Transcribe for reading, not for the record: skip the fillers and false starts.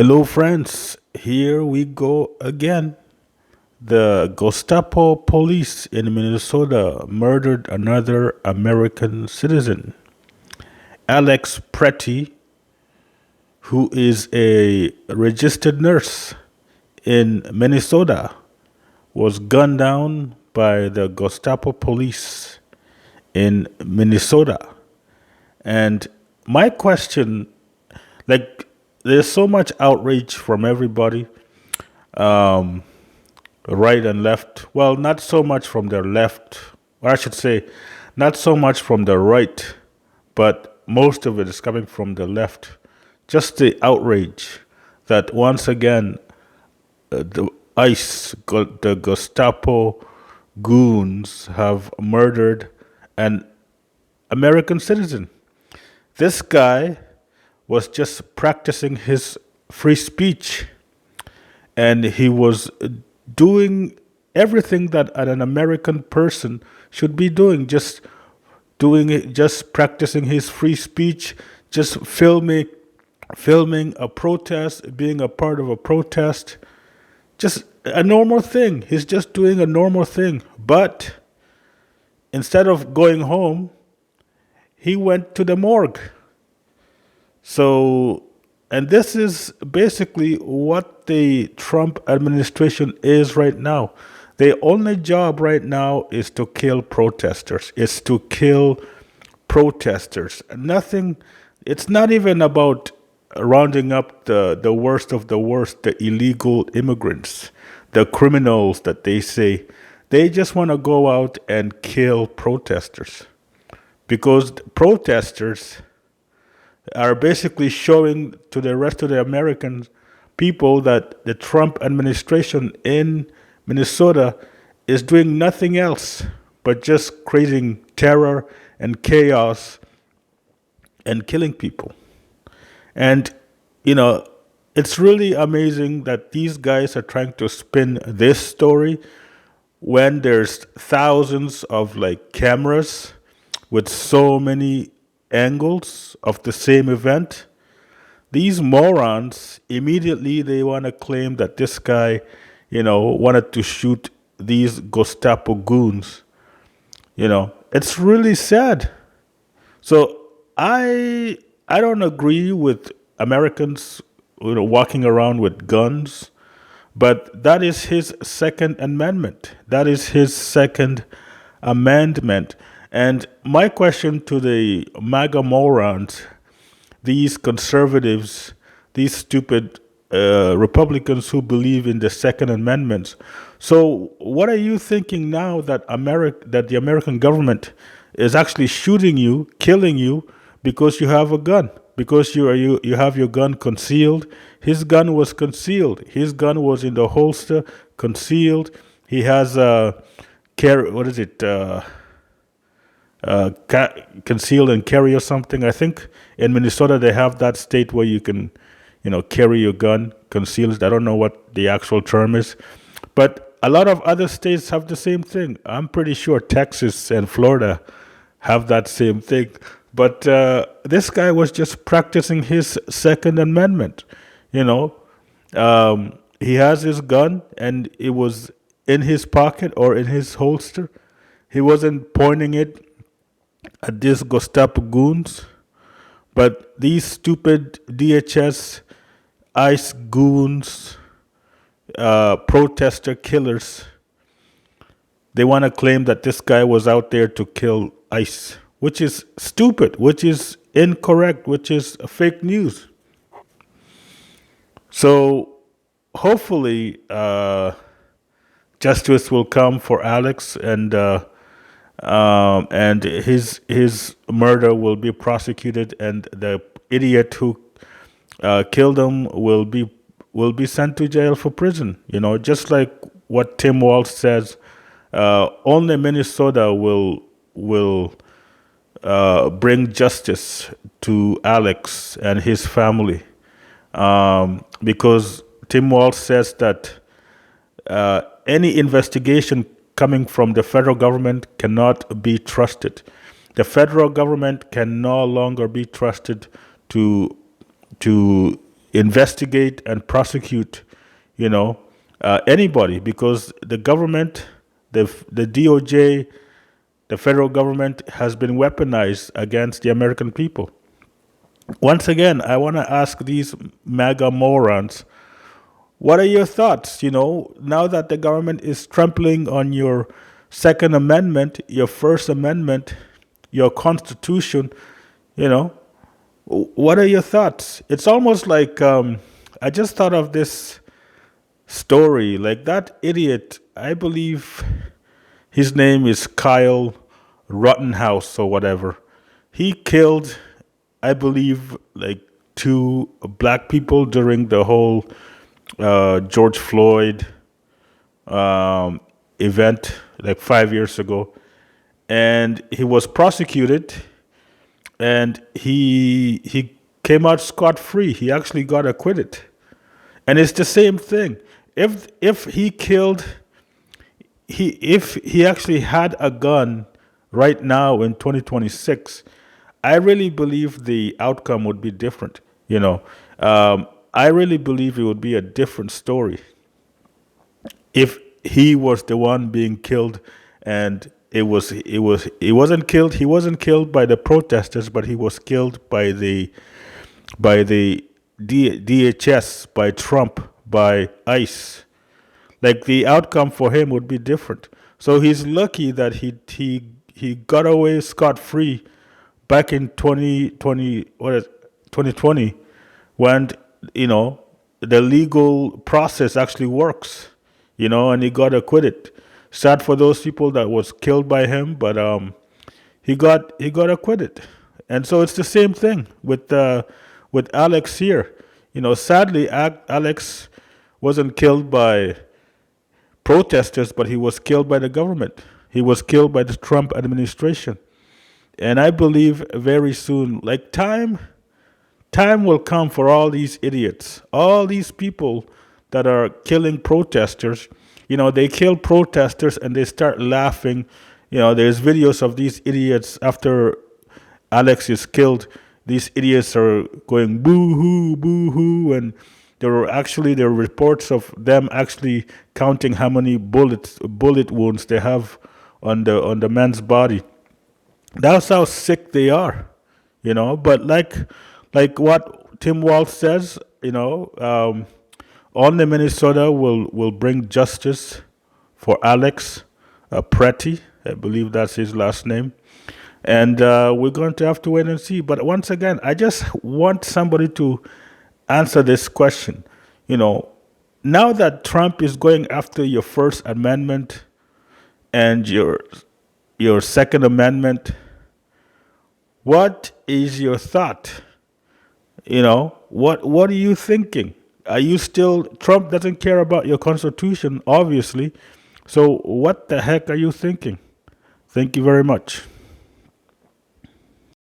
Hello, friends. Here we go again. The Gestapo police in Minnesota murdered another American citizen. Alex Pretty, who is a registered nurse in Minnesota, was gunned down by the Gestapo police in Minnesota. And my question, like, there's so much outrage from everybody, right and left. Well, not so much from the left, or I should say, not so much from the right, but most of it is coming from the left. Just the outrage that once again the the Gestapo goons have murdered an American citizen. This guy was just practicing his free speech, and he was doing everything that an American person should be doing, just doing it, just practicing his free speech, just filming a protest, being a part of a protest, just a normal thing. He's just doing a normal thing. But instead of going home, he went to the morgue. So, and this is basically what the Trump administration is right now. Their only job right now is to kill protesters. It's to kill protesters. Nothing, it's not even about rounding up the worst of the worst, the illegal immigrants, the criminals that they say. They just want to go out and kill protesters because protesters are basically showing to the rest of the American people that the Trump administration in Minnesota is doing nothing else but just creating terror and chaos and killing people. And, you know, it's really amazing that these guys are trying to spin this story when there's thousands of like cameras with so many angles of the same event. These morons immediately they want to claim that this guy, wanted to shoot these Gestapo goons. It's really sad. So I don't agree with Americans, walking around with guns, but that is his Second Amendment. That is his Second Amendment. And my question to the MAGA morons, these conservatives, these stupid Republicans who believe in the Second Amendment. So, what are you thinking now that that the American government is actually shooting you, killing you because you have a gun? Because you have your gun concealed. His gun was concealed. His gun was in the holster, concealed. He has a what is it? Conceal and carry or something. I think in Minnesota they have that state where you can, carry your gun concealed. I don't know what the actual term is, but a lot of other states have the same thing. I'm pretty sure Texas and Florida have that same thing. But this guy was just practicing his Second Amendment. He has his gun and it was in his pocket or in his holster. He wasn't pointing it at these Gestapo goons, but these stupid DHS, ICE goons, protester killers, they want to claim that this guy was out there to kill ICE, which is stupid, which is incorrect, which is fake news. So hopefully justice will come for Alex and his murder will be prosecuted, and the idiot who killed him will be sent to jail for prison. Just like what Tim Walz says, only Minnesota will bring justice to Alex and his family, because Tim Walz says that any investigation coming from the federal government cannot be trusted. The federal government can no longer be trusted to investigate and prosecute, you know, anybody, because the government, the DOJ, the federal government has been weaponized against the American people. Once again, I want to ask these MAGA morons, what are your thoughts? Now that the government is trampling on your Second Amendment, your First Amendment, your Constitution, you know, what are your thoughts? It's almost like I just thought of this story. Like that idiot, I believe his name is Kyle Rittenhouse or whatever. He killed, I believe, like two black people during the whole George Floyd event like 5 years ago. And he was prosecuted, and he came out scot free. He actually got acquitted. And it's the same thing. If he killed, if he actually had a gun right now in 2026, I really believe the outcome would be different. I really believe it would be a different story if he was the one being killed, and he wasn't killed by the protesters, but he was killed by the DHS, by Trump, by ICE. Like the outcome for him would be different. So he's lucky that he got away scot free back in 2020, when the legal process actually works, and he got acquitted. Sad for those people that was killed by him, but he got acquitted. And so it's the same thing with Alex here. Sadly, Alex wasn't killed by protesters, but he was killed by the government. He was killed by the Trump administration. And I believe very soon, like time will come for all these idiots, all these people that are killing protesters. They kill protesters and they start laughing. There's videos of these idiots after Alex is killed. These idiots are going boo hoo, boo hoo, and there are reports of them actually counting how many bullet wounds they have on the man's body. That's how sick they are. But like what Tim Walz says, only Minnesota will bring justice for Alex Pretty. I believe that's his last name. And we're going to have to wait and see. But once again, I just want somebody to answer this question. Now that Trump is going after your First Amendment and your Second Amendment, what is your thought? What are you thinking? Are you still, Trump doesn't care about your Constitution, obviously. So what the heck are you thinking? Thank you very much.